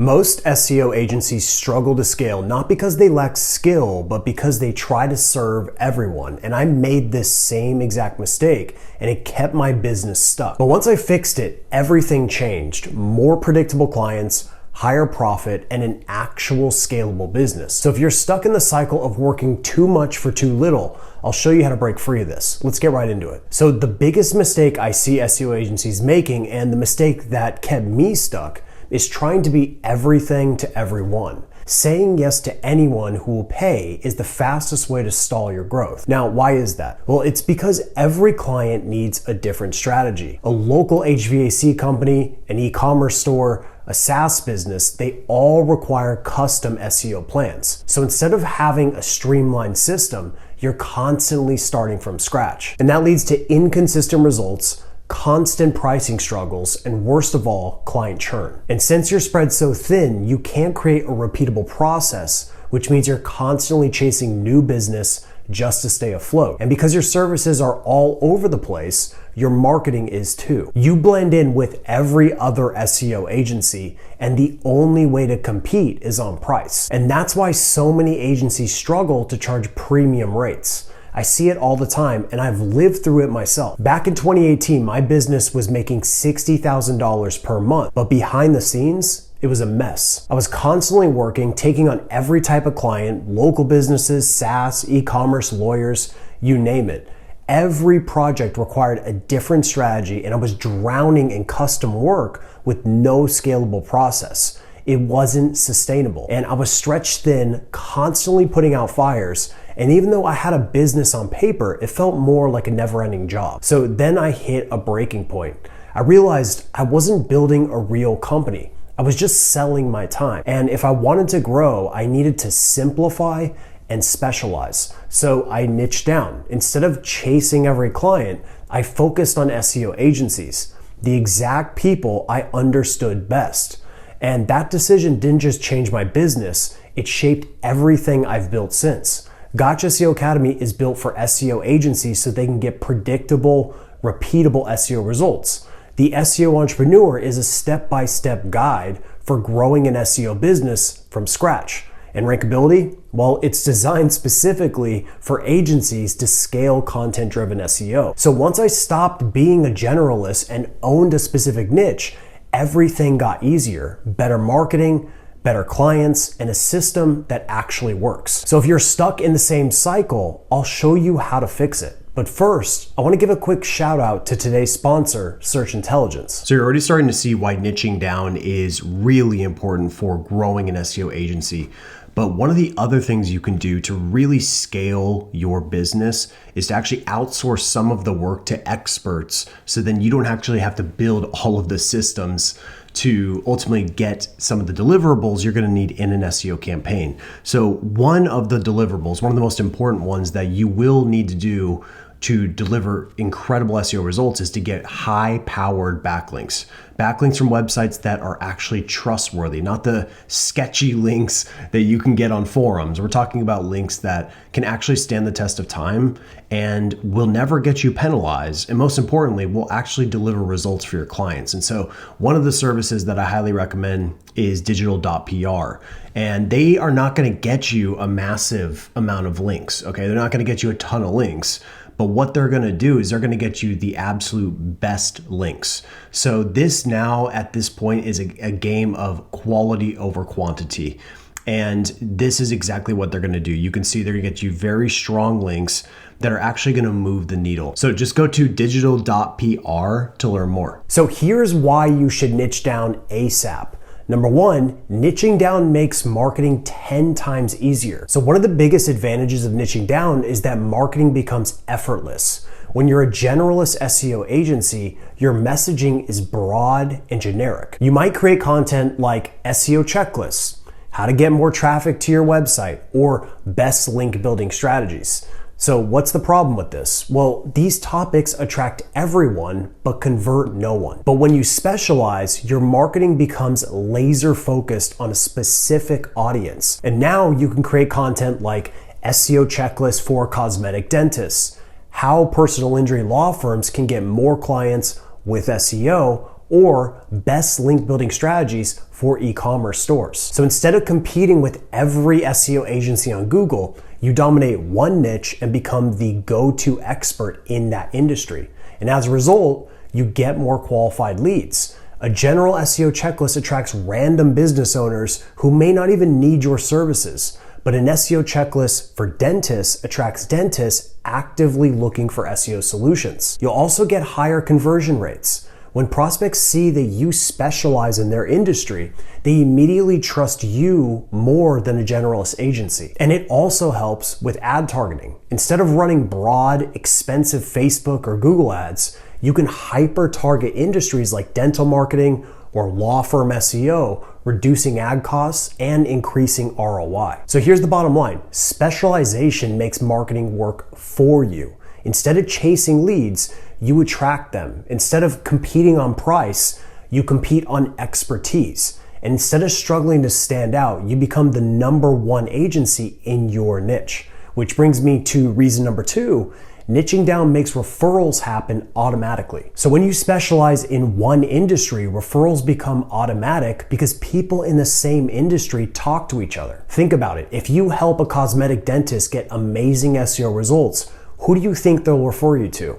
Most SEO agencies struggle to scale not because they lack skill, but because they try to serve everyone. And I made this same exact mistake and it kept my business stuck. But once I fixed it, everything changed. More predictable clients, higher profit, and an actual scalable business. So if you're stuck in the cycle of working too much for too little, I'll show you how to break free of this. Let's get right into it. So the biggest mistake I see SEO agencies making, and the mistake that kept me stuck, is trying to be everything to everyone. Saying yes to anyone who will pay is the fastest way to stall your growth. Now, why is that? Well, it's because every client needs a different strategy. A local HVAC company, an e-commerce store, a SaaS business, they all require custom SEO plans. So instead of having a streamlined system, you're constantly starting from scratch. And that leads to inconsistent results, constant pricing struggles, and worst of all, client churn. And since you're spread so thin, you can't create a repeatable process, which means you're constantly chasing new business just to stay afloat. And because your services are all over the place, your marketing is too. You blend in with every other SEO agency, and the only way to compete is on price. And that's why so many agencies struggle to charge premium rates. I see it all the time, and I've lived through it myself. Back in 2018, my business was making $60,000 per month, but behind the scenes, it was a mess. I was constantly working, taking on every type of client, local businesses, SaaS, e-commerce, lawyers, you name it. Every project required a different strategy, and I was drowning in custom work with no scalable process. It wasn't sustainable, and I was stretched thin, constantly putting out fires. And even though I had a business on paper, it felt more like a never-ending job. So then I hit a breaking point. I realized I wasn't building a real company. I was just selling my time. And if I wanted to grow, I needed to simplify and specialize. So I niched down. Instead of chasing every client, I focused on SEO agencies, the exact people I understood best. And that decision didn't just change my business, it shaped everything I've built since. Gotcha SEO Academy is built for SEO agencies so they can get predictable, repeatable SEO results. The SEO Entrepreneur is a step-by-step guide for growing an SEO business from scratch. And Rankability? Well, it's designed specifically for agencies to scale content-driven SEO. So once I stopped being a generalist and owned a specific niche, everything got easier. Better marketing, better clients, and a system that actually works. So if you're stuck in the same cycle, I'll show you how to fix it. But first, I want to give a quick shout out to today's sponsor, Search Intelligence. So you're already starting to see why niching down is really important for growing an SEO agency. But one of the other things you can do to really scale your business is to actually outsource some of the work to experts, so then you don't actually have to build all of the systems to ultimately get some of the deliverables you're going to need in an SEO campaign. So one of the deliverables, one of the most important ones that you will need to do to deliver incredible SEO results, is to get high-powered backlinks. Backlinks from websites that are actually trustworthy, not the sketchy links that you can get on forums. We're talking about links that can actually stand the test of time and will never get you penalized, and most importantly, will actually deliver results for your clients. And so one of the services that I highly recommend is digital.pr. And they are not going to get you a massive amount of links, okay? They're not going to get you a ton of links. But what they're going to do is they're going to get you the absolute best links. So this now at this point is a game of quality over quantity. And this is exactly what they're going to do. You can see they're going to get you very strong links that are actually going to move the needle. So just go to digital.pr to learn more. So here's why you should niche down ASAP. Number one, niching down makes marketing 10 times easier. So one of the biggest advantages of niching down is that marketing becomes effortless. When you're a generalist SEO agency, your messaging is broad and generic. You might create content like SEO checklists, how to get more traffic to your website, or best link building strategies. So what's the problem with this? Well, these topics attract everyone, but convert no one. But when you specialize, your marketing becomes laser focused on a specific audience. And now you can create content like SEO checklists for cosmetic dentists, how personal injury law firms can get more clients with SEO, or best link building strategies for e-commerce stores. So instead of competing with every SEO agency on Google, you dominate one niche and become the go-to expert in that industry. And as a result, you get more qualified leads. A general SEO checklist attracts random business owners who may not even need your services. But an SEO checklist for dentists attracts dentists actively looking for SEO solutions. You'll also get higher conversion rates. When prospects see that you specialize in their industry, they immediately trust you more than a generalist agency. And it also helps with ad targeting. Instead of running broad, expensive Facebook or Google ads, you can hyper-target industries like dental marketing or law firm SEO, reducing ad costs and increasing ROI. So here's the bottom line. Specialization makes marketing work for you. Instead of chasing leads, you attract them. Instead of competing on price, you compete on expertise. And instead of struggling to stand out, you become the number one agency in your niche. Which brings me to reason number 2. Niching down makes referrals happen automatically. So when you specialize in one industry, referrals become automatic because people in the same industry talk to each other. Think about it. If you help a cosmetic dentist get amazing SEO results, who do you think they'll refer you to?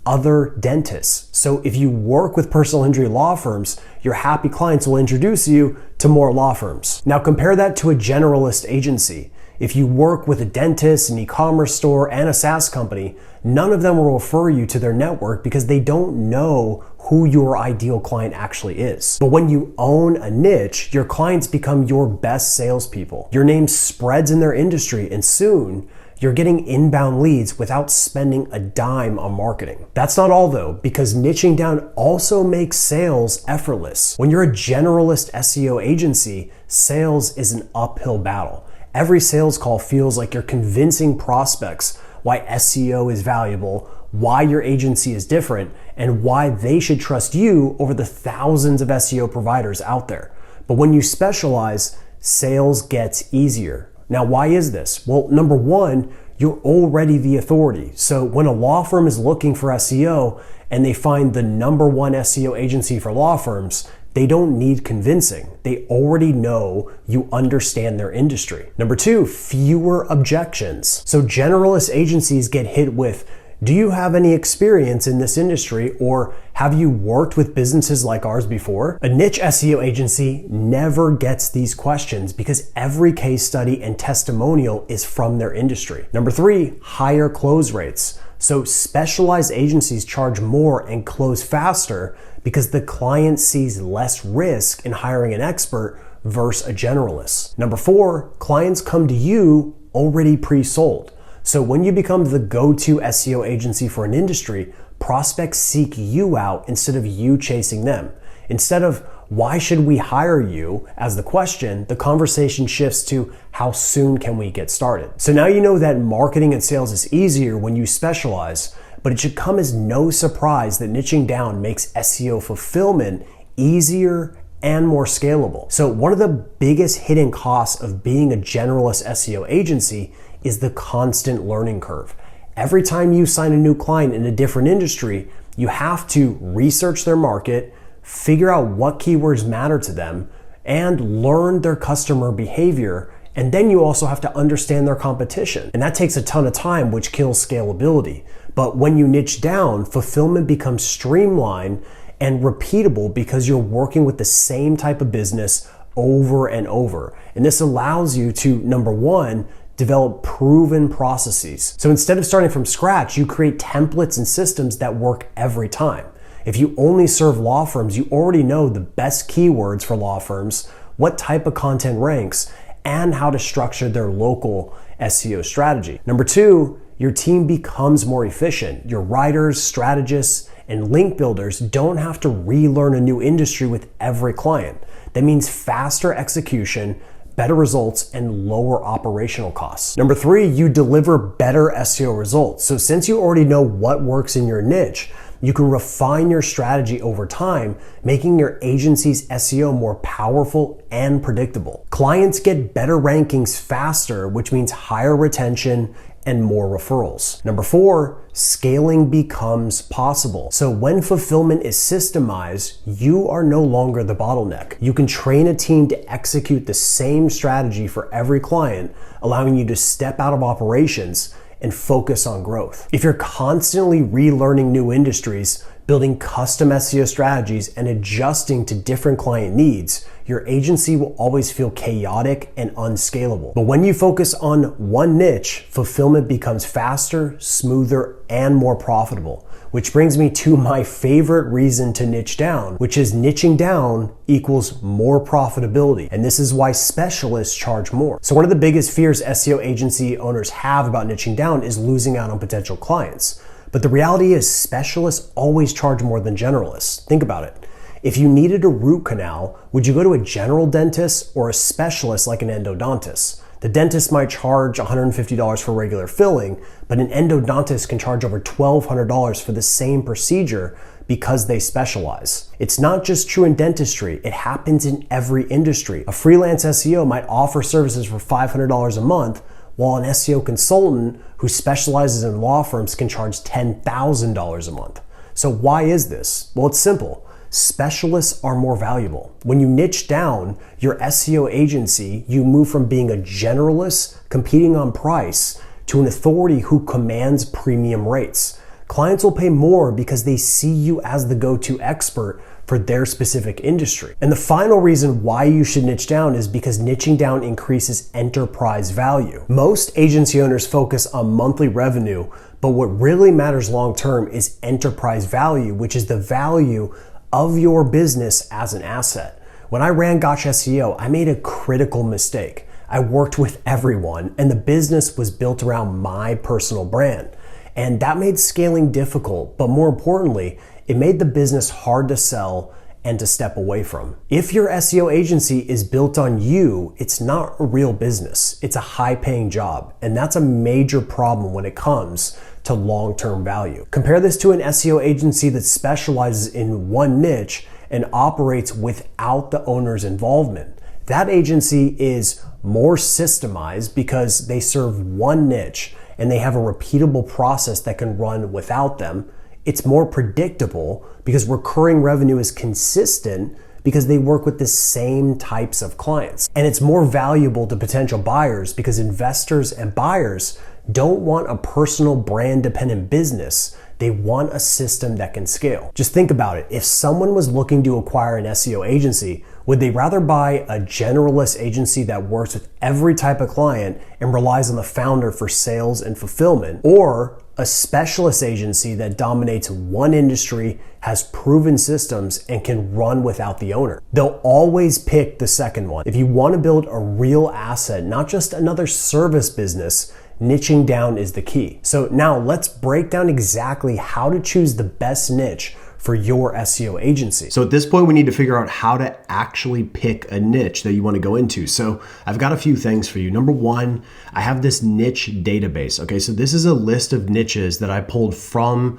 Other dentists. So if you work with personal injury law firms, your happy clients will introduce you to more law firms. Now compare that to a generalist agency. If you work with a dentist, an e-commerce store, and a SaaS company, none of them will refer you to their network because they don't know who your ideal client actually is. But when you own a niche, your clients become your best salespeople. Your name spreads in their industry, and soon you're getting inbound leads without spending a dime on marketing. That's not all though, because niching down also makes sales effortless. When you're a generalist SEO agency, sales is an uphill battle. Every sales call feels like you're convincing prospects why SEO is valuable, why your agency is different, and why they should trust you over the thousands of SEO providers out there. But when you specialize, sales gets easier. Now, why is this? Well, number 1, you're already the authority. So when a law firm is looking for SEO and they find the number 1 SEO agency for law firms, they don't need convincing. They already know you understand their industry. Number 2, fewer objections. So generalist agencies get hit with, do you have any experience in this industry, or have you worked with businesses like ours before? A niche SEO agency never gets these questions because every case study and testimonial is from their industry. Number 3, higher close rates. So specialized agencies charge more and close faster because the client sees less risk in hiring an expert versus a generalist. Number 4, clients come to you already pre-sold. So when you become the go-to SEO agency for an industry, prospects seek you out instead of you chasing them. Instead of why should we hire you as the question, the conversation shifts to how soon can we get started? So now you know that marketing and sales is easier when you specialize, but it should come as no surprise that niching down makes SEO fulfillment easier and more scalable. So one of the biggest hidden costs of being a generalist SEO agency is the constant learning curve. Every time you sign a new client in a different industry, you have to research their market, figure out what keywords matter to them, and learn their customer behavior. And then you also have to understand their competition. And that takes a ton of time, which kills scalability. But when you niche down, fulfillment becomes streamlined and repeatable because you're working with the same type of business over and over. And this allows you to, number 1, develop proven processes. So instead of starting from scratch, you create templates and systems that work every time. If you only serve law firms, you already know the best keywords for law firms, what type of content ranks, and how to structure their local SEO strategy. Number 2, your team becomes more efficient. Your writers, strategists, and link builders don't have to relearn a new industry with every client. That means faster execution, better results, and lower operational costs. Number 3, you deliver better SEO results. So since you already know what works in your niche, you can refine your strategy over time, making your agency's SEO more powerful and predictable. Clients get better rankings faster, which means higher retention and more referrals. Number 4, scaling becomes possible. So when fulfillment is systemized, you are no longer the bottleneck. You can train a team to execute the same strategy for every client, allowing you to step out of operations and focus on growth. If you're constantly relearning new industries, building custom SEO strategies, and adjusting to different client needs, your agency will always feel chaotic and unscalable. But when you focus on one niche, fulfillment becomes faster, smoother, and more profitable. Which brings me to my favorite reason to niche down, which is niching down equals more profitability. And this is why specialists charge more. So one of the biggest fears SEO agency owners have about niching down is losing out on potential clients. But the reality is specialists always charge more than generalists. Think about it. If you needed a root canal, would you go to a general dentist or a specialist like an endodontist? The dentist might charge $150 for regular filling, but an endodontist can charge over $1,200 for the same procedure because they specialize. It's not just true in dentistry, it happens in every industry. A freelance SEO might offer services for $500 a month, while an SEO consultant who specializes in law firms can charge $10,000 a month. So why is this? Well, it's simple. Specialists are more valuable. When you niche down your SEO agency, you move from being a generalist competing on price to an authority who commands premium rates. Clients will pay more because they see you as the go-to expert for their specific industry. And the final reason why you should niche down is because niching down increases enterprise value. Most agency owners focus on monthly revenue, but what really matters long-term is enterprise value, which is the value of your business as an asset. When I ran Gotcha SEO, I made a critical mistake. I worked with everyone and the business was built around my personal brand. And that made scaling difficult, but more importantly, it made the business hard to sell and to step away from. If your SEO agency is built on you, it's not a real business. It's a high-paying job, and that's a major problem when it comes to long-term value. Compare this to an SEO agency that specializes in one niche and operates without the owner's involvement. That agency is more systemized because they serve one niche and they have a repeatable process that can run without them. It's more predictable because recurring revenue is consistent because they work with the same types of clients. And it's more valuable to potential buyers because investors and buyers don't want a personal brand dependent business. They want a system that can scale. Just think about it. If someone was looking to acquire an SEO agency, would they rather buy a generalist agency that works with every type of client and relies on the founder for sales and fulfillment, or a specialist agency that dominates one industry, has proven systems, and can run without the owner? They'll always pick the second one. If you want to build a real asset, not just another service business, niching down is the key. So now let's break down exactly how to choose the best niche for your SEO agency. So at this point, we need to figure out how to actually pick a niche that you want to go into. So I've got a few things for you. Number one, I have this niche database. Okay, so this is a list of niches that I pulled from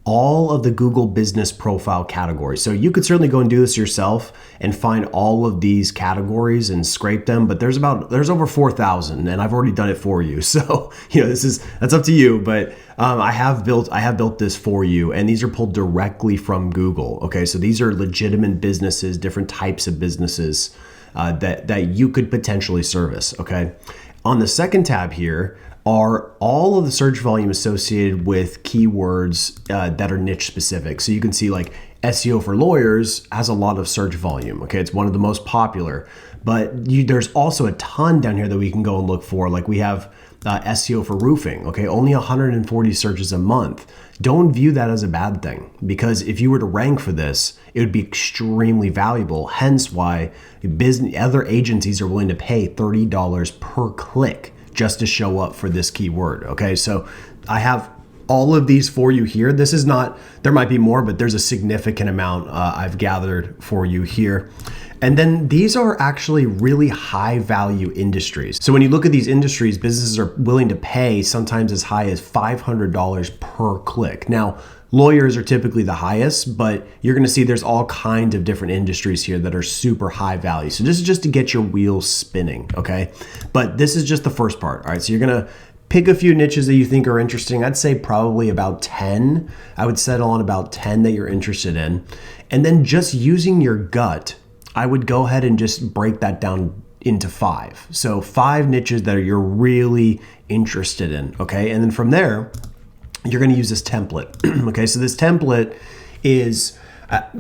all of the Google business profile categories. So you could certainly go and do this yourself and find all of these categories and scrape them, but there's over 4,000 and I've already done it for you. So, that's up to you, but I have built this for you, and these are pulled directly from Google. Okay, so these are legitimate businesses, different types of businesses that you could potentially service. Okay, on the second tab here are all of the search volume associated with keywords that are niche specific. So you can see like SEO for lawyers has a lot of search volume. Okay, it's one of the most popular, but there's also a ton down here that we can go and look for. Like we have SEO for roofing. Okay, only 140 searches a month. Don't view that as a bad thing, because if you were to rank for this, it would be extremely valuable. Hence why other agencies are willing to pay $30 per click just to show up for this keyword. Okay, so I have all of these for you here. This is not, there might be more, but there's a significant amount I've gathered for you here. And then these are actually really high value industries. So when you look at these industries, businesses are willing to pay sometimes as high as $500 per click. Now, lawyers are typically the highest, but you're gonna see there's all kinds of different industries here that are super high value. So this is just to get your wheels spinning, okay? But this is just the first part, all right? So you're gonna Pick a few niches that you think are interesting. I'd say probably about 10. I would settle on about 10 that you're interested in. And then just using your gut, I would go ahead and just break that down into 5. So 5 niches that you're really interested in, okay? And then from there, you're gonna use this template, okay? So this template is,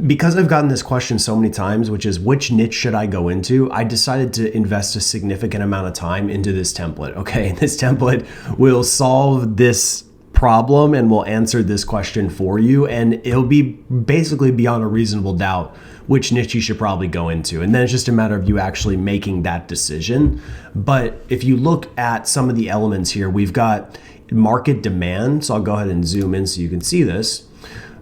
because I've gotten this question so many times, which is which niche should I go into? I decided to invest a significant amount of time into this template, okay? And this template will solve this problem and will answer this question for you. And it'll be basically beyond a reasonable doubt which niche you should probably go into. And then it's just a matter of you actually making that decision. But if you look at some of the elements here, we've got market demand. So I'll go ahead and zoom in so you can see this.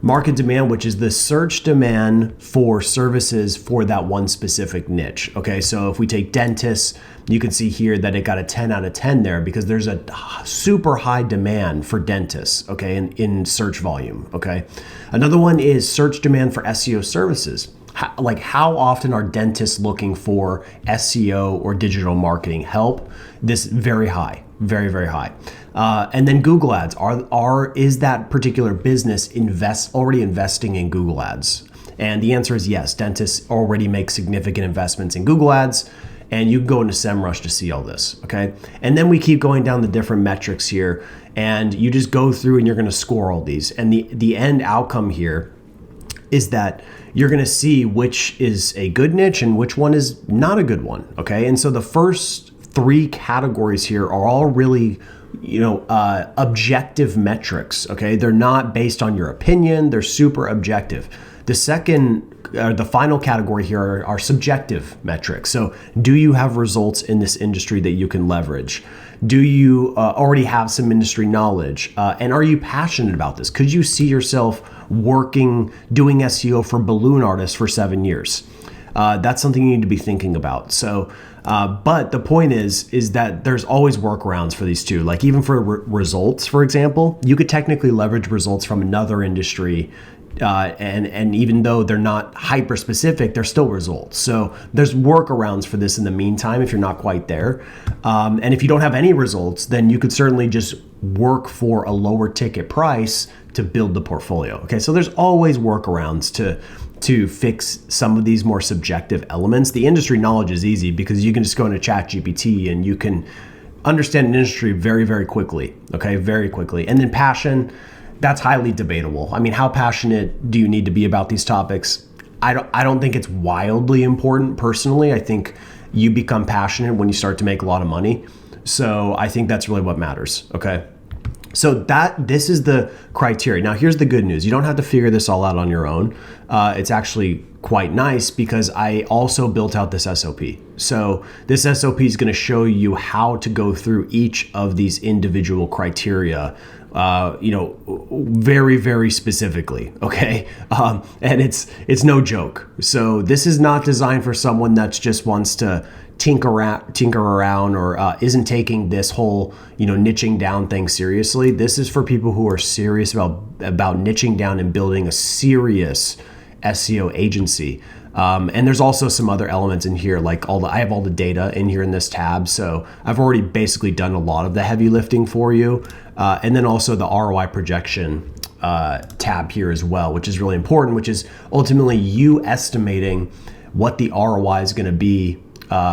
Market demand, which is the search demand for services for that one specific niche. Okay, so if we take dentists, you can see here that it got a 10 out of 10 there because there's a super high demand for dentists, okay, in search volume, okay. Another one is search demand for SEO services. Like how often are dentists looking for SEO or digital marketing help? This very high, very, very high. And then Google ads, is that particular business already investing in Google ads? And the answer is yes. Dentists already make significant investments in Google ads, and you can go into SEMrush to see all this, okay? And then we keep going down the different metrics here, and you just go through and you're gonna score all these. And the end outcome here is that you're gonna see which is a good niche and which one is not a good one, okay? And so the first 3 categories here are all really objective metrics, okay? They're not based on your opinion, they're super objective. The final category here are subjective metrics. So do you have results in this industry that you can leverage? Do you already have some industry knowledge? And are you passionate about this? Could you see yourself doing SEO for balloon artists for 7 years? That's something you need to be thinking about. So, but the point is that there's always workarounds for these two. Like even for results, for example, you could technically leverage results from another industry. And even though they're not hyper specific, they're still results. So there's workarounds for this in the meantime if you're not quite there. And if you don't have any results, then you could certainly just work for a lower ticket price to build the portfolio. Okay, so there's always workarounds to fix some of these more subjective elements. The industry knowledge is easy because you can just go into ChatGPT and you can understand an industry very, very quickly. Okay, very quickly. And then passion, that's highly debatable. I mean, how passionate do you need to be about these topics? I don't think it's wildly important personally. I think you become passionate when you start to make a lot of money. So I think that's really what matters, okay? So this is the criteria. Now here's the good news. You don't have to figure this all out on your own. It's actually quite nice because I also built out this SOP. So this SOP is going to show you how to go through each of these individual criteria very, very specifically, okay? And it's no joke. So this is not designed for someone that just wants to tinker around or isn't taking this whole, niching down thing seriously. This is for people who are serious about niching down and building a serious SEO agency. And there's also some other elements in here, like I have all the data in here in this tab. So I've already basically done a lot of the heavy lifting for you. And then also the ROI projection tab here as well, which is really important, which is ultimately you estimating what the ROI is going to be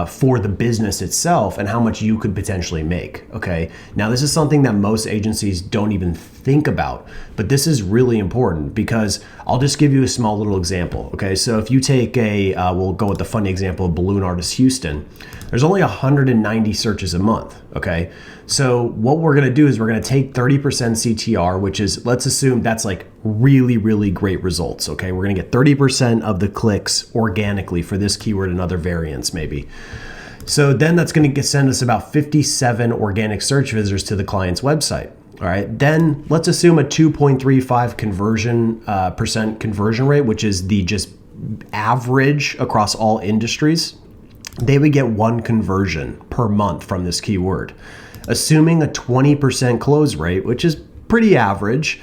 for the business itself and how much you could potentially make, okay? Now, this is something that most agencies don't even think about, but this is really important because I'll just give you a small little example, okay? So if you take we'll go with the funny example of Balloon Artist Houston, there's only 190 searches a month, okay? So what we're gonna do is we're gonna take 30% CTR, which is, let's assume that's like really, really great results, okay? We're gonna get 30% of the clicks organically for this keyword and other variants maybe. So then that's gonna send us about 57 organic search visitors to the client's website. All right, then let's assume a 2.35 percent conversion rate, which is the just average across all industries. They would get 1 conversion per month from this keyword. Assuming a 20% close rate, which is pretty average,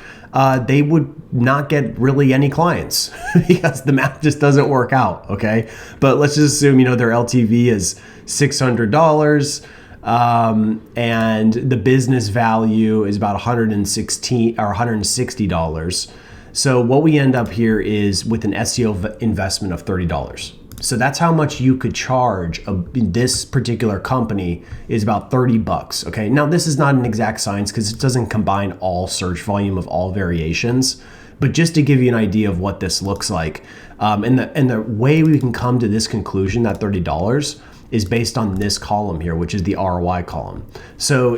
they would not get really any clients because the math just doesn't work out, okay? But let's just assume, their LTV is $600. and the business value is about $160 or $160. So what we end up here is with an SEO investment of $30. So that's how much you could charge. This particular company is about $30. Okay. Now this is not an exact science because it doesn't combine all search volume of all variations, but just to give you an idea of what this looks like, and the way we can come to this conclusion that $30 is based on this column here, which is the ROI column. So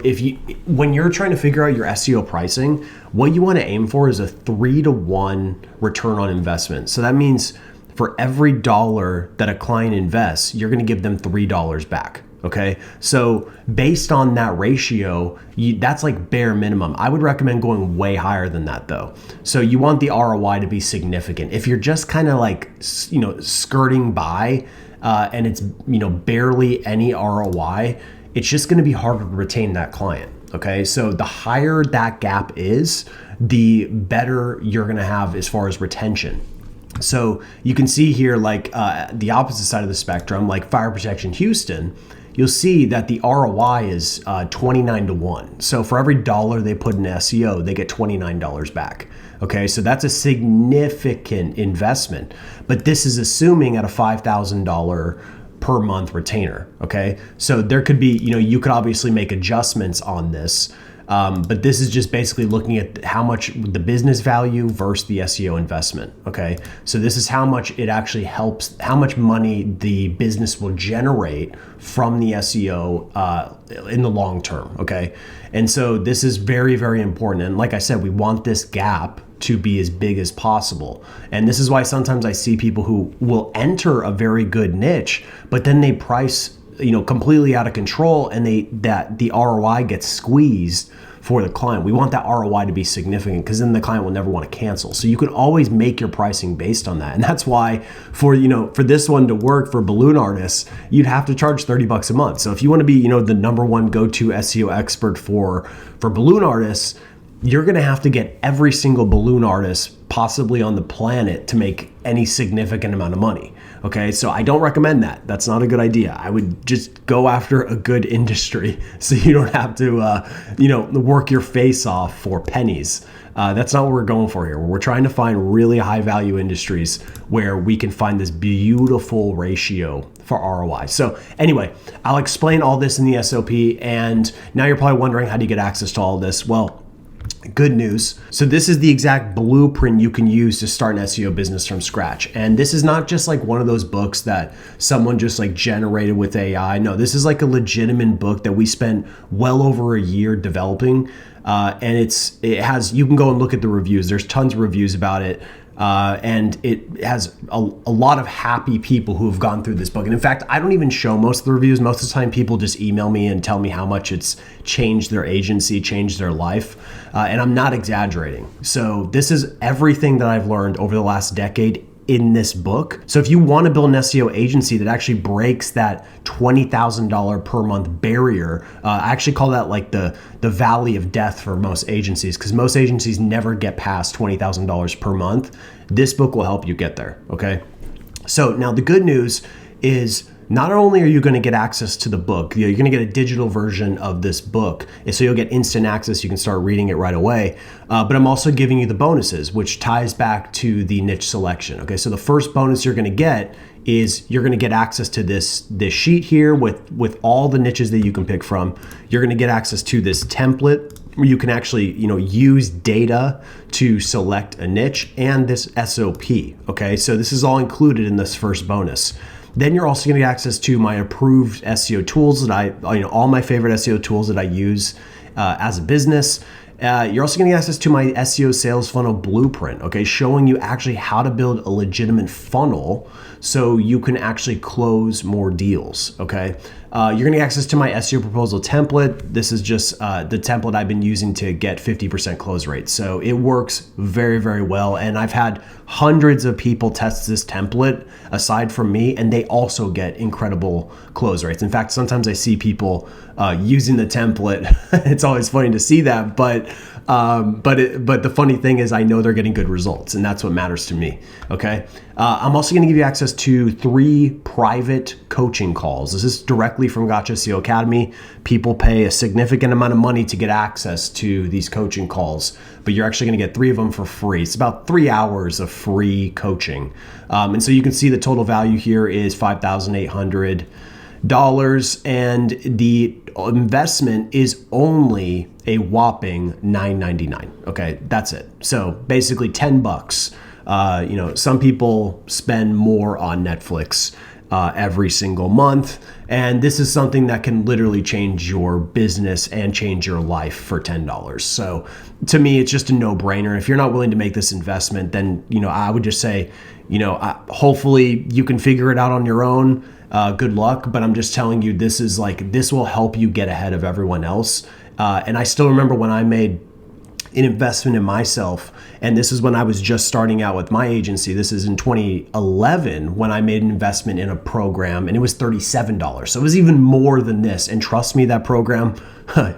when you're trying to figure out your SEO pricing, what you want to aim for is a 3-to-1 return on investment. So that means for every dollar that a client invests, you're going to give them $3 back. Okay. So based on that ratio, that's like bare minimum. I would recommend going way higher than that though. So you want the ROI to be significant. If you're just kind of like, skirting by, and it's, barely any ROI, it's just going to be harder to retain that client. Okay. So the higher that gap is, the better you're going to have as far as retention. So you can see here, like the opposite side of the spectrum, like Fire Protection Houston, you'll see that the ROI is 29-to-1. So for every dollar they put in SEO, they get $29 back. Okay, so that's a significant investment, but this is assuming at a $5,000 per month retainer. Okay, so there could be, you could obviously make adjustments on this. But this is just basically looking at how much the business value versus the SEO investment. Okay. So this is how much it actually helps, how much money the business will generate from the SEO in the long term. Okay. And so this is very, very important. And like I said, we want this gap to be as big as possible. And this is why sometimes I see people who will enter a very good niche, but then they price completely out of control, and the ROI gets squeezed for the client. We want that ROI to be significant because then the client will never want to cancel. So you can always make your pricing based on that. And that's why for this one to work for balloon artists, you'd have to charge $30 a month. So if you want to be, the number one go-to SEO expert for balloon artists, you're going to have to get every single balloon artist possibly on the planet to make any significant amount of money. Okay, so I don't recommend that. That's not a good idea. I would just go after a good industry so you don't have to, work your face off for pennies. That's not what we're going for here. We're trying to find really high value industries where we can find this beautiful ratio for ROI. So anyway, I'll explain all this in the SOP. And now you're probably wondering, how do you get access to all of this? Well, good news. So this is the exact blueprint you can use to start an SEO business from scratch. And this is not just like one of those books that someone just like generated with AI. No, this is like a legitimate book that we spent well over a year developing. And you can go and look at the reviews. There's tons of reviews about it. And it has a lot of happy people who have gone through this book. And in fact, I don't even show most of the reviews. Most of the time people just email me and tell me how much it's changed their agency, changed their life. And I'm not exaggerating. So this is everything that I've learned over the last decade in this book. So if you want to build an SEO agency that actually breaks that $20,000 per month barrier, I actually call that like the valley of death for most agencies, because most agencies never get past $20,000 per month. This book will help you get there. Okay. So now the good news is, not only are you going to get access to the book, you're going to get a digital version of this book. So you'll get instant access. You can start reading it right away. But I'm also giving you the bonuses, which ties back to the niche selection. Okay, so the first bonus you're going to get is you're going to get access to this sheet here with all the niches that you can pick from. You're going to get access to this template where you can actually use data to select a niche, and this SOP. Okay, so this is all included in this first bonus. Then you're also going to get access to my approved SEO tools that all my favorite SEO tools that I use as a business. You're also going to get access to my SEO sales funnel blueprint, okay, showing you actually how to build a legitimate funnel so you can actually close more deals, okay? You're going to get access to my SEO proposal template. This is just the template I've been using to get 50% close rate. So it works very, very well. And I've had hundreds of people test this template aside from me, and they also get incredible close rates. In fact, sometimes I see people using the template. It's always funny to see that, but the funny thing is I know they're getting good results, and that's what matters to me. Okay. I'm also going to give you access to 3 private coaching calls. This is directly directly from Gotcha SEO Academy. People pay a significant amount of money to get access to these coaching calls, but you're actually going to get 3 of them for free. It's about 3 hours of free coaching. And so you can see the total value here is $5,800, and the investment is only a whopping $9.99. Okay, that's it. So basically $10. Some people spend more on Netflix every single month, and this is something that can literally change your business and change your life for $10. So to me, it's just a no-brainer. If you're not willing to make this investment, then I would just say, hopefully you can figure it out on your own. Good luck, but I'm just telling you, this will help you get ahead of everyone else. And I still remember when I made an investment in myself, and this is when I was just starting out with my agency. This is in 2011 when I made an investment in a program, and it was $37. So it was even more than this. And trust me, that program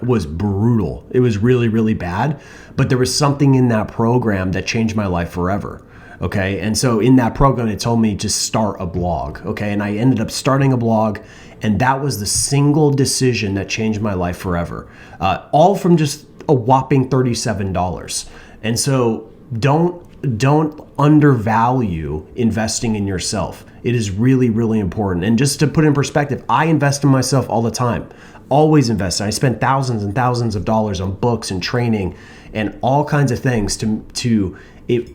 was brutal. It was really, really bad. But there was something in that program that changed my life forever. Okay. And so in that program, it told me to start a blog. Okay. And I ended up starting a blog, and that was the single decision that changed my life forever. All from just a whopping $37. And so don't undervalue investing in yourself. It is really, really important. And just to put in perspective, I invest in myself all the time. Always invest. I spend thousands and thousands of dollars on books and training and all kinds of things to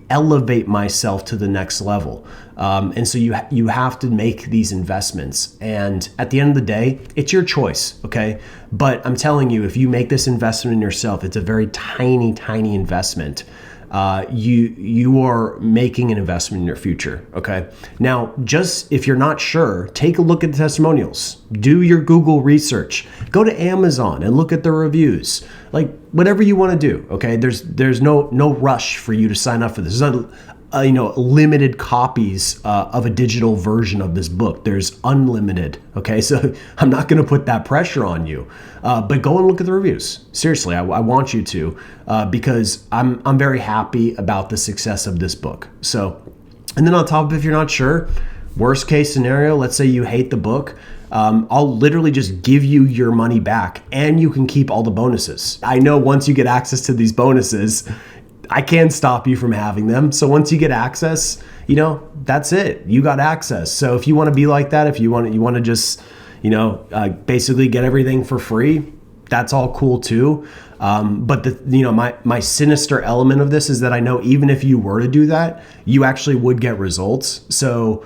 elevate myself to the next level. And so you have to make these investments. And at the end of the day, it's your choice, okay? But I'm telling you, if you make this investment in yourself, it's a very tiny, tiny investment. You are making an investment in your future, okay? Now, just if you're not sure, take a look at the testimonials. Do your Google research. Go to Amazon and look at the reviews. Like, whatever you want to do, okay? There's no rush for you to sign up for this. There's not limited copies of a digital version of this book. There's unlimited, okay? So I'm not going to put that pressure on you, but go and look at the reviews. Seriously, I want you to, because I'm very happy about the success of this book. So, and then on top of, if you're not sure, worst case scenario, let's say you hate the book, I'll literally just give you your money back, and you can keep all the bonuses. I know once you get access to these bonuses, I can't stop you from having them. So once you get access, that's it. You got access. So if you want to be like that, if you want to just, basically get everything for free, that's all cool too. But my sinister element of this is that I know even if you were to do that, you actually would get results. So,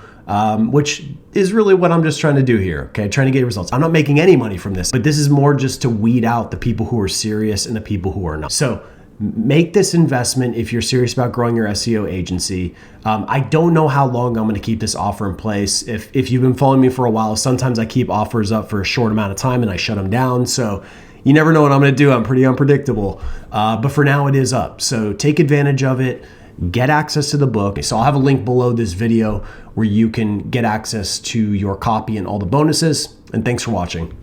which is really what I'm just trying to do here. Okay. Trying to get results. I'm not making any money from this, but this is more just to weed out the people who are serious and the people who are not. So make this investment if you're serious about growing your SEO agency. I don't know how long I'm going to keep this offer in place. If you've been following me for a while, sometimes I keep offers up for a short amount of time and I shut them down. So you never know what I'm going to do. I'm pretty unpredictable. But for now, it is up. So take advantage of it. Get access to the book. So I'll have a link below this video where you can get access to your copy and all the bonuses. And thanks for watching.